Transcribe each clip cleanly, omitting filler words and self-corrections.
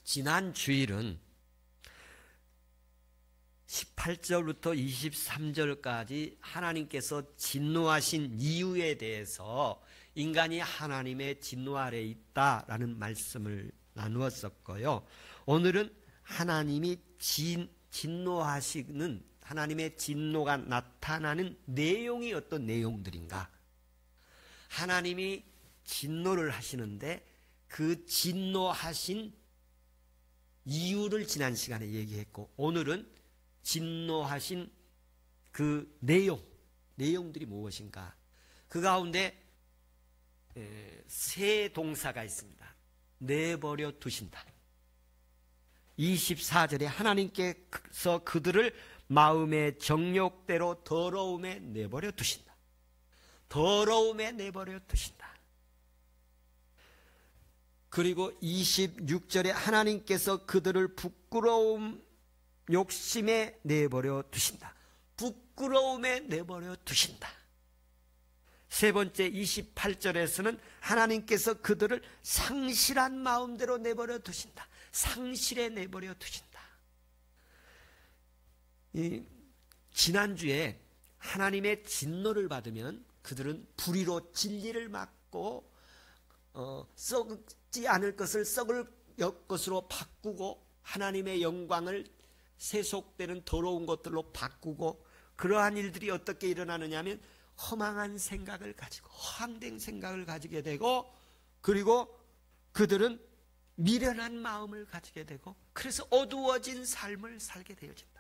지난 주일은 18절부터 23절까지 하나님께서 진노하신 이유에 대해서 인간이 하나님의 진노 아래에 있다라는 말씀을 나누었었고요. 오늘은 하나님이 진노하시는 하나님의 진노가 나타나는 내용이 어떤 내용들인가? 하나님이 진노를 하시는데 그 진노하신 이유를 지난 시간에 얘기했고, 오늘은 진노하신 그 내용들이 무엇인가? 그 가운데 세 동사가 있습니다. 내버려 두신다. 24절에 하나님께서 그들을 마음의 정욕대로 더러움에 내버려 두신다. 더러움에 내버려 두신다. 그리고 26절에 하나님께서 그들을 부끄러움 욕심에 내버려 두신다. 부끄러움에 내버려 두신다. 세 번째 28절에서는 하나님께서 그들을 상실한 마음대로 내버려 두신다. 상실에 내버려 두신다. 지난주에 하나님의 진노를 받으면 그들은 불의로 진리를 막고 썩지 않을 것을 썩을 것으로 바꾸고 하나님의 영광을 세속되는 더러운 것들로 바꾸고, 그러한 일들이 어떻게 일어나느냐 하면 허망한 생각을 가지고 허황된 생각을 가지게 되고, 그리고 그들은 미련한 마음을 가지게 되고, 그래서 어두워진 삶을 살게 되어진다.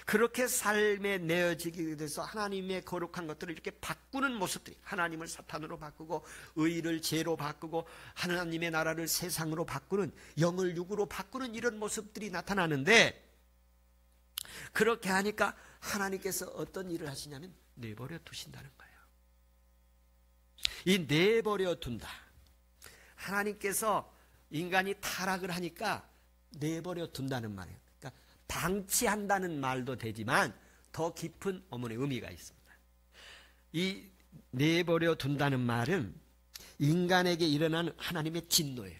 그렇게 삶에 내어지게 돼서 하나님의 거룩한 것들을 이렇게 바꾸는 모습들이, 하나님을 사탄으로 바꾸고 의를 죄로 바꾸고 하나님의 나라를 세상으로 바꾸는, 영을 육으로 바꾸는 이런 모습들이 나타나는데, 그렇게 하니까 하나님께서 어떤 일을 하시냐면 내버려 두신다는 거예요. 이 내버려 둔다, 하나님께서 인간이 타락을 하니까 내버려 둔다는 말이에요. 그러니까 방치한다는 말도 되지만 더 깊은 어머니 의미가 있습니다. 이 내버려 둔다는 말은 인간에게 일어나는 하나님의 진노예요.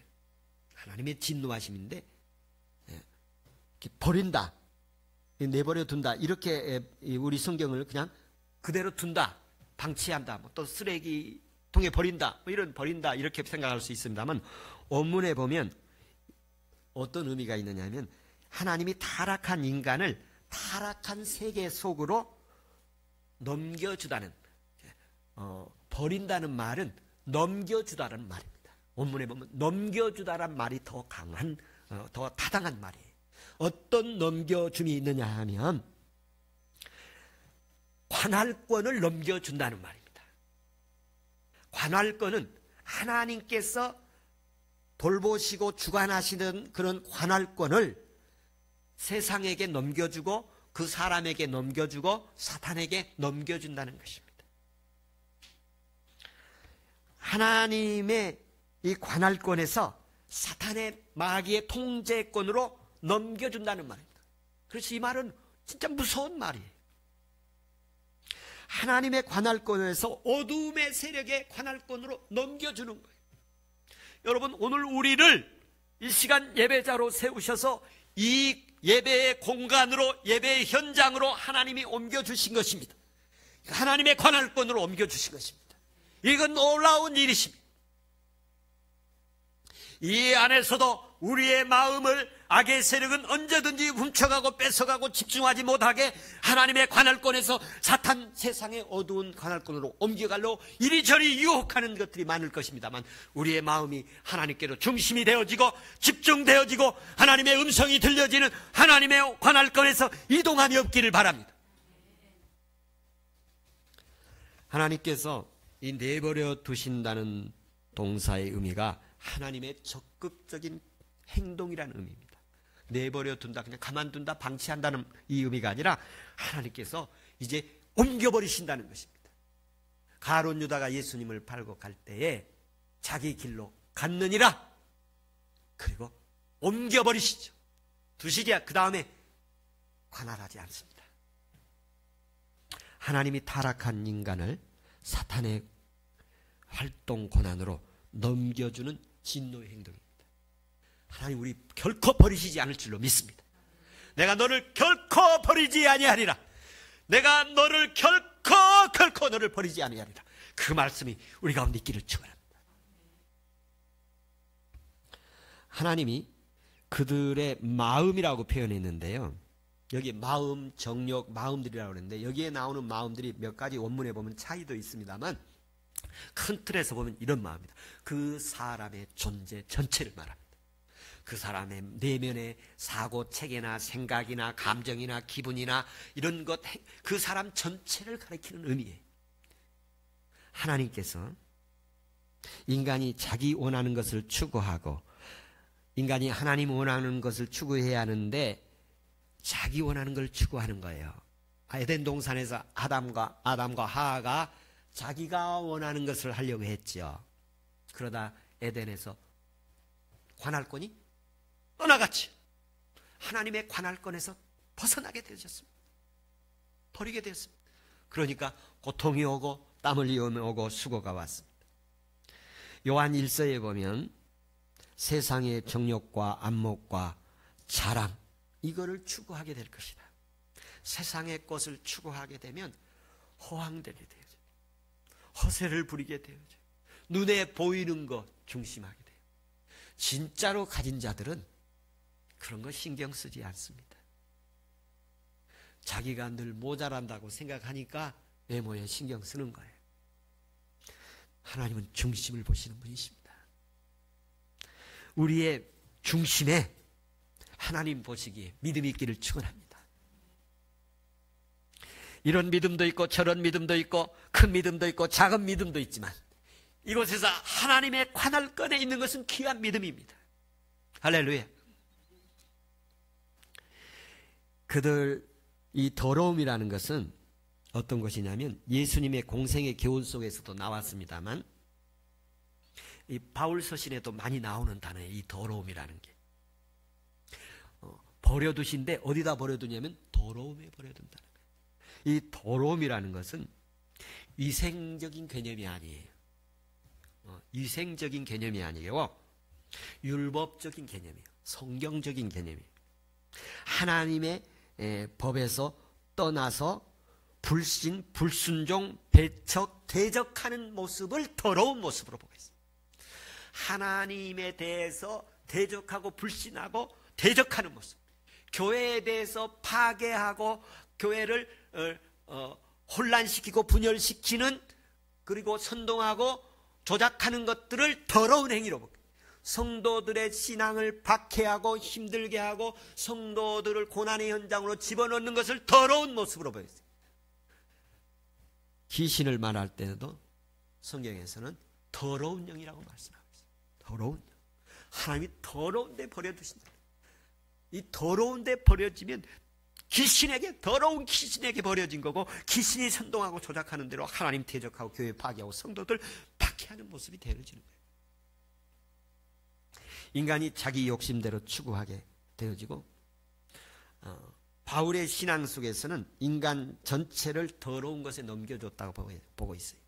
하나님의 진노하심인데, 버린다, 내버려 둔다, 이렇게 우리 성경을 그냥 그대로 둔다, 방치한다, 또 쓰레기통에 버린다, 이런 버린다 이렇게 생각할 수 있습니다만, 원문에 보면 어떤 의미가 있느냐 하면 하나님이 타락한 인간을 타락한 세계 속으로 넘겨주다는, 버린다는 말은 넘겨주다라는 말입니다. 원문에 보면 넘겨주다라는 말이 더 강한, 더 타당한 말이에요. 어떤 넘겨줌이 있느냐 하면 관할권을 넘겨준다는 말입니다. 관할권은 하나님께서 돌보시고 주관하시는 그런 관할권을 세상에게 넘겨주고 그 사람에게 넘겨주고 사탄에게 넘겨준다는 것입니다. 하나님의 이 관할권에서 사탄의 마귀의 통제권으로 넘겨준다는 말입니다. 그래서 이 말은 진짜 무서운 말이에요. 하나님의 관할권에서 어두움의 세력의 관할권으로 넘겨주는 거예요. 여러분, 오늘 우리를 이 시간 예배자로 세우셔서 이 예배의 공간으로, 예배의 현장으로 하나님이 옮겨주신 것입니다. 하나님의 관할권으로 옮겨주신 것입니다. 이건 놀라운 일이십니다. 이 안에서도 우리의 마음을 악의 세력은 언제든지 훔쳐가고 뺏어가고 집중하지 못하게 하나님의 관할권에서 사탄 세상의 어두운 관할권으로 옮겨가려 이리저리 유혹하는 것들이 많을 것입니다만, 우리의 마음이 하나님께로 중심이 되어지고 집중되어지고 하나님의 음성이 들려지는 하나님의 관할권에서 이동함이 없기를 바랍니다. 하나님께서 이 내버려 두신다는 동사의 의미가 하나님의 적극적인 행동이라는 의미입니다. 내버려 둔다, 그냥 가만둔다, 방치한다는 이 의미가 아니라 하나님께서 이제 옮겨버리신다는 것입니다. 가룟 유다가 예수님을 팔고 갈 때에 자기 길로 갔느니라, 그리고 옮겨버리시죠. 두시기야 그 다음에 관할하지 않습니다. 하나님이 타락한 인간을 사탄의 활동 권한으로 넘겨주는 진노의 행동입니다. 하나님 우리 결코 버리시지 않을 줄로 믿습니다. 내가 너를 결코 버리지 아니하리라. 내가 너를 결코 너를 버리지 아니하리라. 그 말씀이 우리 가운데 있기를 축원합니다. 하나님이 그들의 마음이라고 표현했는데요. 여기 마음, 정욕, 마음들이라고 그러는데 여기에 나오는 마음들이 몇 가지 원문에 보면 차이도 있습니다만 큰 틀에서 보면 이런 마음입니다. 그 사람의 존재 전체를 말합니다. 그 사람의 내면의 사고, 체계나 생각이나 감정이나 기분이나 이런 것, 그 사람 전체를 가리키는 의미예요. 하나님께서 인간이 자기 원하는 것을 추구하고 인간이 하나님 원하는 것을 추구해야 하는데 자기 원하는 걸 추구하는 거예요. 에덴 동산에서 아담과 하하가 자기가 원하는 것을 하려고 했죠. 그러다 에덴에서 관할권이 떠나갔지. 하나님의 관할권에서 벗어나게 되셨습니다. 버리게 되었습니다. 그러니까 고통이 오고 땀 흘림이 오고 수고가 왔습니다. 요한 1서에 보면 세상의 정욕과 안목과 자랑 이거를 추구하게 될 것이다. 세상의 것을 추구하게 되면 허황되게 되어져. 허세를 부리게 되어져. 눈에 보이는 것 중심하게 돼요. 진짜로 가진 자들은 그런 거 신경 쓰지 않습니다. 자기가 늘 모자란다고 생각하니까 외모에 신경 쓰는 거예요. 하나님은 중심을 보시는 분이십니다. 우리의 중심에 하나님 보시기에 믿음이 있기를 축원합니다. 이런 믿음도 있고 저런 믿음도 있고 큰 믿음도 있고 작은 믿음도 있지만 이곳에서 하나님의 관할권에 있는 것은 귀한 믿음입니다. 할렐루야. 그들 이 더러움이라는 것은 어떤 것이냐면 예수님의 공생의 교훈 속에서도 나왔습니다만 이 바울 서신에도 많이 나오는 단어예요. 이 더러움이라는 게. 버려두신데 어디다 버려두냐면 더러움에 버려둔다는 거예요. 이 더러움이라는 것은 위생적인 개념이 아니에요. 위생적인 개념이 아니에요. 율법적인 개념이에요. 성경적인 개념이에요. 하나님의 법에서 떠나서 불신, 불순종, 배척, 대적하는 모습을 더러운 모습으로 보고 있어요. 하나님에 대해서 대적하고 불신하고 대적하는 모습, 교회에 대해서 파괴하고 교회를 혼란시키고 분열시키는 그리고 선동하고 조작하는 것들을 더러운 행위로 보고 성도들의 신앙을 박해하고 힘들게 하고 성도들을 고난의 현장으로 집어넣는 것을 더러운 모습으로 보였어요. 귀신을 말할 때도 성경에서는 더러운 영이라고 말씀하고 있어요. 더러운 영. 하나님이 더러운 데 버려두신다. 이 더러운 데 버려지면 귀신에게, 더러운 귀신에게 버려진 거고 귀신이 선동하고 조작하는 대로 하나님 대적하고 교회 파괴하고 성도들 박해하는 모습이 되어지는 거예요. 인간이 자기 욕심대로 추구하게 되어지고 바울의 신앙 속에서는 인간 전체를 더러운 것에 넘겨줬다고 보고 있어요.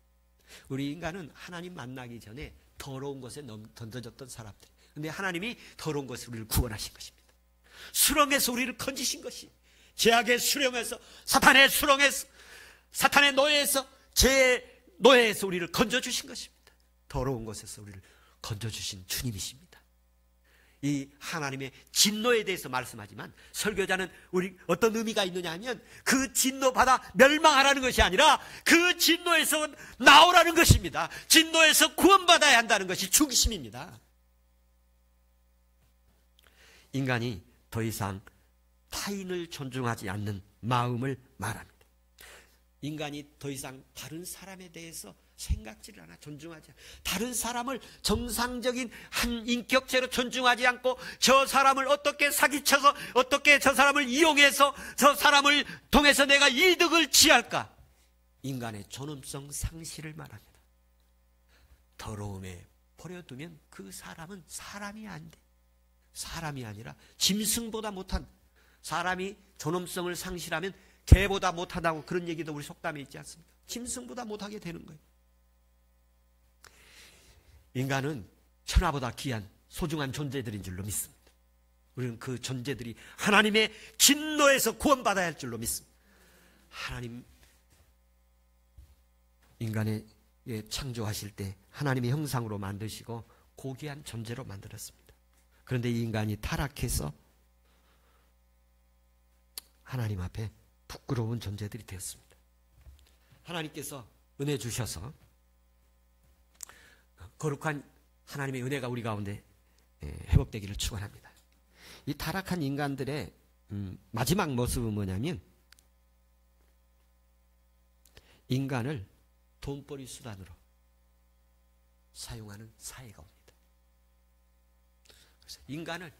우리 인간은 하나님 만나기 전에 더러운 것에 던져졌던 사람들. 그런데 하나님이 더러운 것을 우리를 구원하신 것입니다. 수렁에서 우리를 건지신 것이 죄악의 수렁에서 사탄의 수렁에서 사탄의 노예에서 죄의 노예에서 우리를 건져주신 것입니다. 더러운 것에서 우리를 건져주신 주님이십니다. 이 하나님의 진노에 대해서 말씀하지만 설교자는 우리 어떤 의미가 있느냐 하면 그 진노 받아 멸망하라는 것이 아니라 그 진노에서 나오라는 것입니다. 진노에서 구원받아야 한다는 것이 중심입니다. 인간이 더 이상 타인을 존중하지 않는 마음을 말합니다. 인간이 더 이상 다른 사람에 대해서 생각지를 않아 존중하지 않아. 다른 사람을 정상적인 한 인격체로 존중하지 않고 저 사람을 어떻게 사기쳐서 어떻게 저 사람을 이용해서 저 사람을 통해서 내가 이득을 취할까. 인간의 존엄성 상실을 말합니다. 더러움에 버려두면 그 사람은 사람이 안 돼. 사람이 아니라 짐승보다 못한, 사람이 존엄성을 상실하면 개보다 못하다고 그런 얘기도 우리 속담에 있지 않습니까? 짐승보다 못하게 되는 거예요. 인간은 천하보다 귀한 소중한 존재들인 줄로 믿습니다. 우리는 그 존재들이 하나님의 진노에서 구원받아야 할 줄로 믿습니다. 하나님 인간의 창조하실 때 하나님의 형상으로 만드시고 고귀한 존재로 만들었습니다. 그런데 이 인간이 타락해서 하나님 앞에 부끄러운 존재들이 되었습니다. 하나님께서 은혜 주셔서 거룩한 하나님의 은혜가 우리 가운데 회복되기를 축원합니다. 이 타락한 인간들의 마지막 모습은 뭐냐면 인간을 돈벌이 수단으로 사용하는 사회가 옵니다. 그래서 인간을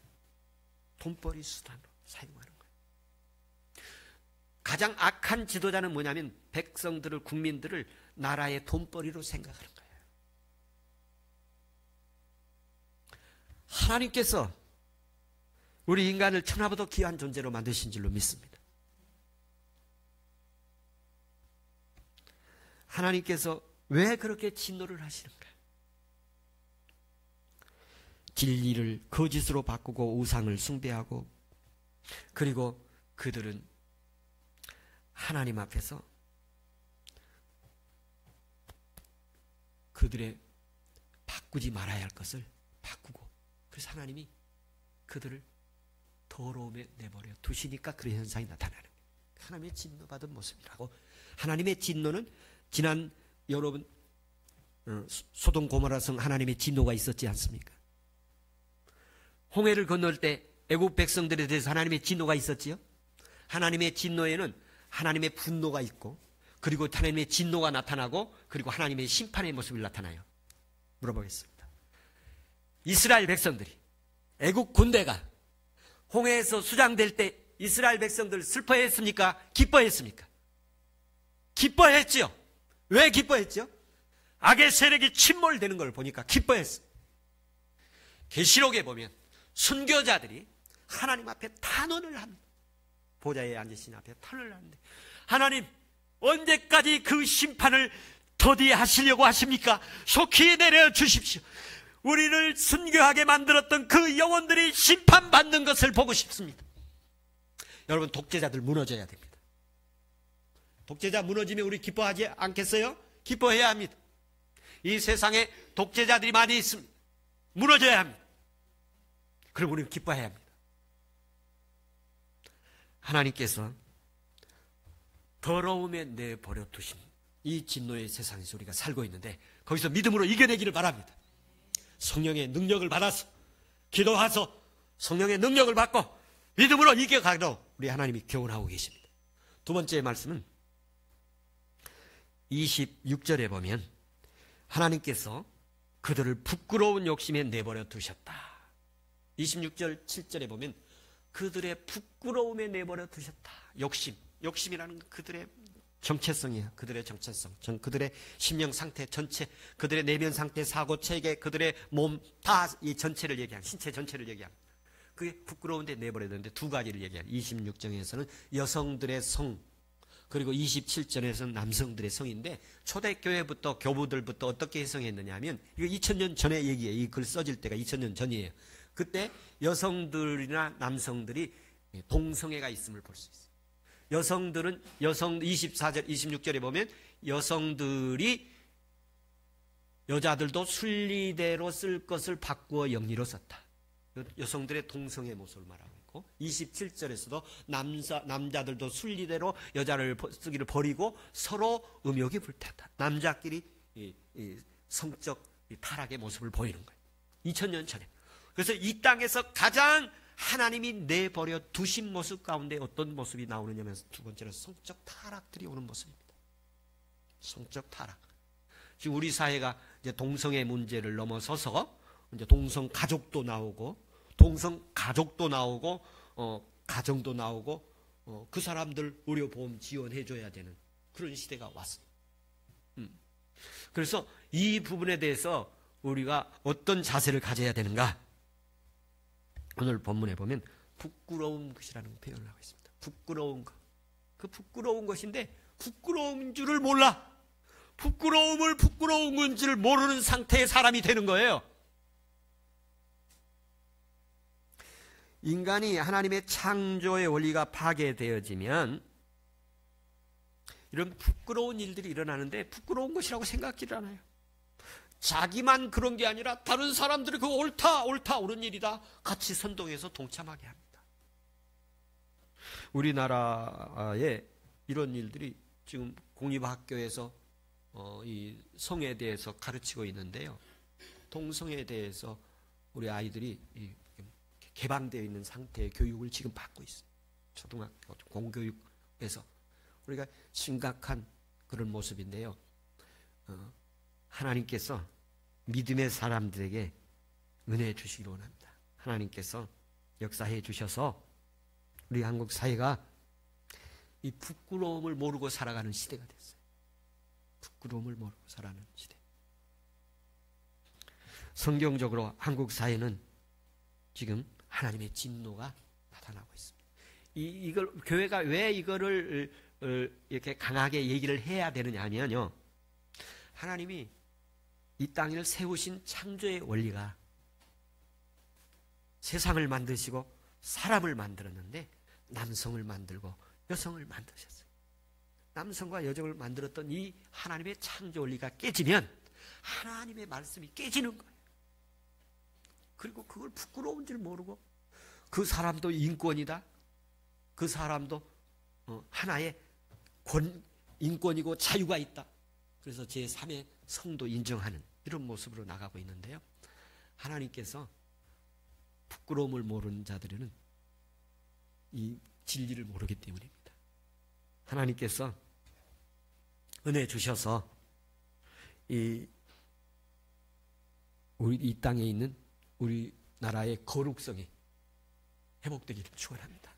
돈벌이 수단으로 사용하는 거예요. 가장 악한 지도자는 뭐냐면 백성들을, 국민들을 나라의 돈벌이로 생각하는 거예요. 하나님께서 우리 인간을 천하보다 귀한 존재로 만드신 줄로 믿습니다. 하나님께서 왜 그렇게 진노를 하시는가? 진리를 거짓으로 바꾸고 우상을 숭배하고, 그리고 그들은 하나님 앞에서 그들의 바꾸지 말아야 할 것을 바꾸고, 그래서 하나님이 그들을 더러움에 내버려 두시니까 그런 현상이 나타나는 거예요. 하나님의 진노받은 모습이라고. 하나님의 진노는 지난 여러분 소돔 고모라 성 하나님의 진노가 있었지 않습니까? 홍해를 건널 때 애국 백성들에 대해서 하나님의 진노가 있었지요. 하나님의 진노에는 하나님의 분노가 있고, 그리고 하나님의 진노가 나타나고, 그리고 하나님의 심판의 모습이 나타나요. 물어보겠습니다. 이스라엘 백성들이, 애국 군대가 홍해에서 수장될 때 이스라엘 백성들 슬퍼했습니까? 기뻐했습니까? 기뻐했지요. 왜 기뻐했죠? 악의 세력이 침몰되는 걸 보니까 기뻐했어요. 계시록에 보면 순교자들이 하나님 앞에 탄원을 합니다. 보좌에 앉으신 앞에 탄원을 하는데, 하나님 언제까지 그 심판을 더디하시려고 하십니까? 속히 내려 주십시오. 우리를 순교하게 만들었던 그 영혼들이 심판받는 것을 보고 싶습니다. 여러분, 독재자들 무너져야 됩니다. 독재자 무너지면 우리 기뻐하지 않겠어요? 기뻐해야 합니다. 이 세상에 독재자들이 많이 있습니다. 무너져야 합니다. 그럼 우리는 기뻐해야 합니다. 하나님께서 더러움에 내버려 두신 이 진노의 세상에서 우리가 살고 있는데, 거기서 믿음으로 이겨내기를 바랍니다. 성령의 능력을 받아서 기도하서 성령의 능력을 받고 믿음으로 이겨가도록 우리 하나님이 교훈하고 계십니다. 두 번째 말씀은 26절에 보면 하나님께서 그들을 부끄러운 욕심에 내버려 두셨다. 26절 7절에 보면 그들의 부끄러움에 내버려 두셨다. 욕심이라는 건 그들의 정체성이에요. 그들의 정체성, 그들의 심령 상태 전체, 그들의 내면 상태, 사고, 체계, 그들의 몸 다 이 전체를 얘기합니다. 신체 전체를 얘기합니다. 그게 부끄러운데 내버려 두는데 두 가지를 얘기합니다. 26절에서는 여성들의 성, 그리고 27절에서는 남성들의 성인데, 초대교회부터 교부들부터 어떻게 해석했느냐 하면, 이거 2000년 전의 얘기예요. 이 글 써질 때가 2000년 전이에요. 그때 여성들이나 남성들이 동성애가 있음을 볼 수 있어요. 여성들은 24절 26절에 보면 여성들이 여자들도 순리대로 쓸 것을 바꾸어 영리로 썼다. 여성들의 동성애 모습을 말하고 있고, 27절에서도 남자들도 순리대로 여자를 쓰기를 버리고 서로 음욕이 불탔다. 남자끼리 성적 타락의 모습을 보이는 거예요. 2000년 전에. 그래서 이 땅에서 가장 하나님이 내버려 두신 모습 가운데 어떤 모습이 나오느냐면, 두 번째는 성적 타락들이 오는 모습입니다. 성적 타락. 지금 우리 사회가 이제 동성애 문제를 넘어서서 이제 동성 가족도 나오고, 가정도 나오고, 그 사람들 의료보험 지원해줘야 되는 그런 시대가 왔습니다. 그래서 이 부분에 대해서 우리가 어떤 자세를 가져야 되는가? 오늘 본문에 보면 부끄러운 것이라는 표현을 하고 있습니다. 부끄러운 것. 그 부끄러운 것인데 부끄러운 줄을 몰라. 부끄러움을 부끄러운 건지를 모르는 상태의 사람이 되는 거예요. 인간이 하나님의 창조의 원리가 파괴되어지면 이런 부끄러운 일들이 일어나는데 부끄러운 것이라고 생각지를 않아요. 자기만 그런 게 아니라 다른 사람들이 그거 옳다 옳은 일이다 같이 선동해서 동참하게 합니다. 우리나라에 이런 일들이 지금 공립학교에서 이 성에 대해서 가르치고 있는데요. 동성애에 대해서 우리 아이들이 개방되어 있는 상태의 교육을 지금 받고 있어요. 초등학교 공교육에서 우리가 심각한 그런 모습인데요. 하나님께서 믿음의 사람들에게 은혜 주시기를 원합니다. 하나님께서 역사해 주셔서 우리 한국 사회가 이 부끄러움을 모르고 살아가는 시대가 됐어요. 부끄러움을 모르고 살아가는 시대. 성경적으로 한국 사회는 지금 하나님의 진노가 나타나고 있습니다. 이걸 교회가 왜 이거를 이렇게 강하게 얘기를 해야 되느냐 하면요. 하나님이 이 땅을 세우신 창조의 원리가 세상을 만드시고 사람을 만들었는데 남성을 만들고 여성을 만드셨어요. 남성과 여성을 만들었던 이 하나님의 창조 원리가 깨지면 하나님의 말씀이 깨지는 거예요. 그리고 그걸 부끄러운 줄 모르고 그 사람도 인권이다. 그 사람도 하나의 인권이고 자유가 있다. 그래서 제3의 성도 인정하는 이런 모습으로 나가고 있는데요. 하나님께서 부끄러움을 모르는 자들은 이 진리를 모르기 때문입니다. 하나님께서 은혜 주셔서 이 땅에 있는 우리나라의 거룩성이 회복되기를 축원합니다.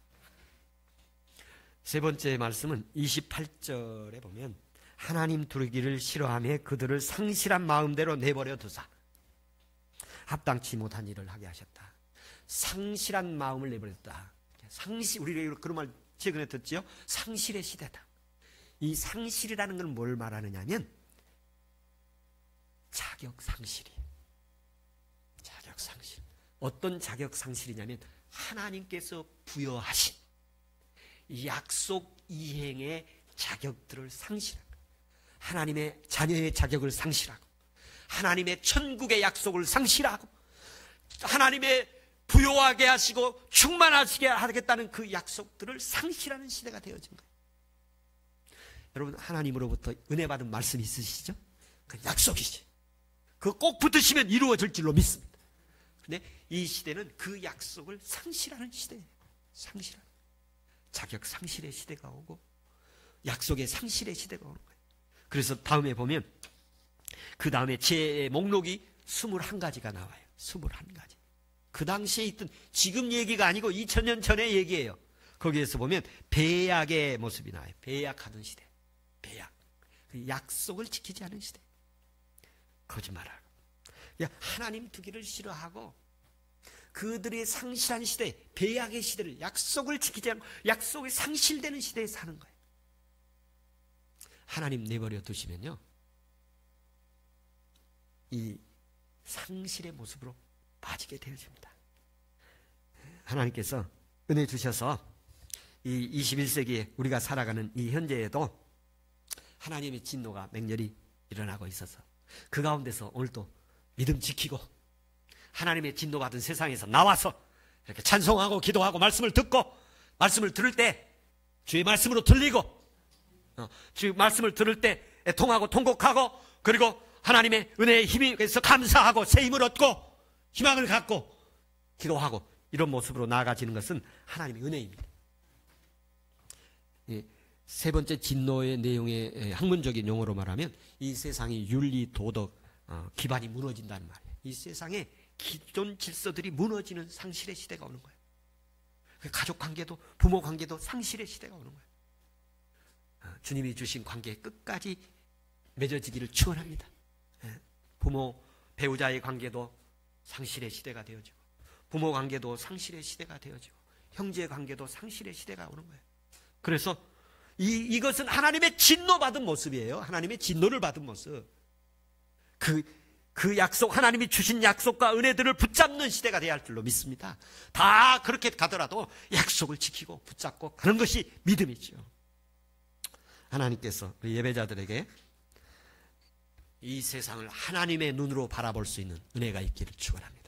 세 번째 말씀은 28절에 보면 하나님 두르기를 싫어하며 그들을 상실한 마음대로 내버려 두사 합당치 못한 일을 하게 하셨다. 상실한 마음을 내버렸다. 우리가 그런 말 최근에 듣지요? 상실의 시대다. 이 상실이라는 건 뭘 말하느냐면 자격 상실이에요. 자격 상실. 어떤 자격 상실이냐면 하나님께서 부여하신 약속 이행의 자격들을 상실하고 하나님의 자녀의 자격을 상실하고 하나님의 천국의 약속을 상실하고 하나님의 부요하게 하시고 충만하시게 하겠다는 그 약속들을 상실하는 시대가 되어진 거예요. 여러분 하나님으로부터 은혜 받은 말씀이 있으시죠? 그 약속이지. 그거 꼭 붙으시면 이루어질 줄로 믿습니다. 근데 이 시대는 그 약속을 상실하는 시대예요. 상실하는. 자격 상실의 시대가 오고 약속의 상실의 시대가 오는 거예요. 그래서 다음에 보면 그 다음에 제 목록이 21가지가 나와요. 21가지. 그 당시에 있던 지금 얘기가 아니고 2000년 전의 얘기예요. 거기에서 보면 배약의 모습이 나와요. 배약하던 시대. 배약. 약속을 지키지 않은 시대. 거짓말하고. 하나님 두기를 싫어하고 그들의 상실한 시대, 배약의 시대를 약속을 지키지 않고 약속이 상실되는 시대에 사는 거예요. 하나님 내버려 두시면요. 이 상실의 모습으로 빠지게 되어집니다. 하나님께서 은혜 주셔서 이 21세기에 우리가 살아가는 이 현재에도 하나님의 진노가 맹렬히 일어나고 있어서 그 가운데서 오늘도 믿음 지키고 하나님의 진노받은 세상에서 나와서 이렇게 찬송하고 기도하고 말씀을 듣고 말씀을 들을 때 주의 말씀으로 들리고 주의 말씀을 들을 때 애통하고 통곡하고 그리고 하나님의 은혜의 힘에 대해서 감사하고 새 힘을 얻고 희망을 갖고 기도하고 이런 모습으로 나아가지는 것은 하나님의 은혜입니다. 세 번째 진노의 내용의 학문적인 용어로 말하면 이 세상의 윤리 도덕 기반이 무너진다는 말이에요. 이 세상에 기존 질서들이 무너지는 상실의 시대가 오는 거예요. 가족 관계도 부모 관계도 상실의 시대가 오는 거예요. 주님이 주신 관계 끝까지 맺어지기를 축원합니다. 부모 배우자의 관계도 상실의 시대가 되어지고 부모 관계도 상실의 시대가 되어지고 형제 관계도 상실의 시대가 오는 거예요. 그래서 이것은 하나님의 진노 받은 모습이에요. 하나님의 진노를 받은 모습. 그 그 약속, 하나님이 주신 약속과 은혜들을 붙잡는 시대가 되어야 할 줄로 믿습니다. 다 그렇게 가더라도 약속을 지키고 붙잡고 가는 것이 믿음이죠. 하나님께서 우리 예배자들에게 이 세상을 하나님의 눈으로 바라볼 수 있는 은혜가 있기를 축원합니다.